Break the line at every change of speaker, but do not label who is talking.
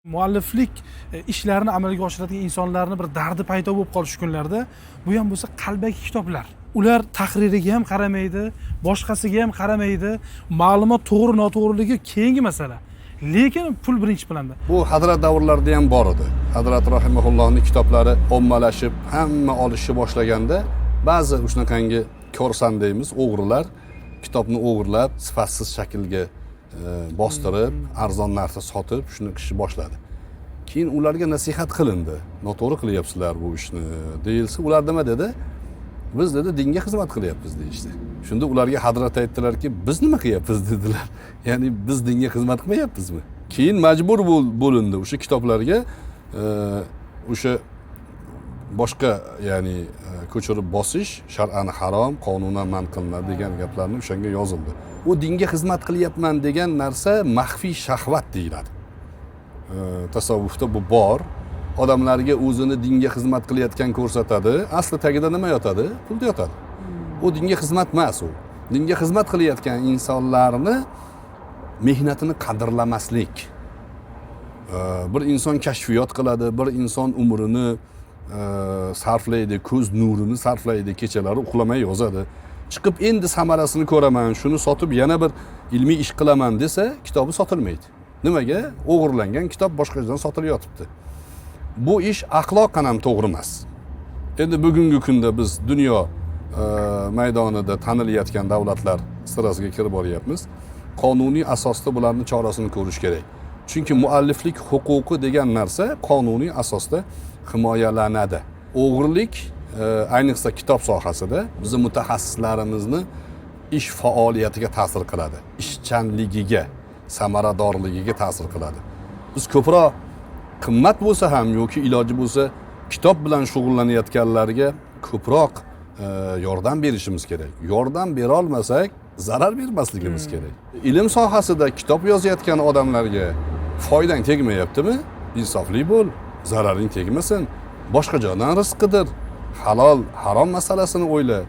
Mualliflik ishlarini amalga oshiradigan insonlarni bir dardi paydo bo'lib qolish kunlarda bu ham bo'lsa qalbaki kitoblar. Ular tahririga ham qaramaydi, boshqasiga ham qaramaydi. Ma'lumot to'g'ri noto'g'riligi keyingi masala. Lekin pul birinchi planda.
Bu Hazrat davrlarida ham bor edi. Hazrat rahimahullohning kitoblari ommalashib, hamma olishni boshlaganda ba'zi shunaqangi ko'rsan deymiz, o'g'rilar kitobni o'g'irlab, sifatsiz shaklga bostirib, arzon narsa sotib, shuni qilishni boshladi. Keyin ularga nasihat qilindi. Noto'g'ri qilyapsizlar bu ishni deyilsa, ular nima dedi? Biz dedi dinga xizmat qilyapmiz deyishdi. Shunda ularga Hazrat aytdilarki, biz nima qilyapmiz dedilar. Ya'ni biz dinga xizmat qilmayapmizmi? Keyin majbur bo'lindi o'sha kitoblarga o'sha boshqa ya'ni ko'chirib bosish shar'an harom, qonunan man qilinadi degan gaplarni o'shanga yozildi. U dinga xizmat qilyapman degan narsa maxfiy shahvat deyiladi. Tasavvufda bu bor. Odamlarga o'zini dinga xizmat qilayotgan ko'rsatadi. Asli tagida nima yotadi? Pul yotadi. U dinga xizmat emas u. Dinga xizmat qilayotgan insonlarni mehnatini qadrlamaslik. Bir inson kashfiyot qiladi, bir inson umrini sarflaydi, ko'z nurini sarflaydi, kechalari uxlamay yozadi. Chiqib endi samarasini ko'raman, shuni sotib yana bir ilmiy ish qilaman desa, kitobi sotilmaydi. Nimaga? O'g'irlangan kitob boshqa yerdan sotilib yotibdi. Bu ish axloqan ham to'g'ri emas. Endi bugungi kunda biz dunyo maydonida tanilayotgan davlatlar sirasiga kirib boryapmiz. Qonuniy asosda bularning chorasini ko'rish kerak. Chunki mualliflik huquqi degan narsa qonuniy asosda himoyalanadi. O'g'irlik ayniqsa kitob sohasida bizning mutaxassislarimizni ish faoliyatiga ta'sir qiladi. Ishchanligiga, samaradorligiga ta'sir qiladi. Biz ko'proq qimmat bo'lsa ham yoki iloji bo'lsa kitob bilan shug'ullanayotganlarga ko'proq yordam berishimiz kerak. Yordam bera olmasak, zarar bermasligimiz kerak. Ilm sohasida kitob yozayotgan odamlarga foydang tegmayaptimi? Insofli bo'l, zararing tegmasin. Boshqa joydan rizq qidir. Halol, harom masalasini o'yla.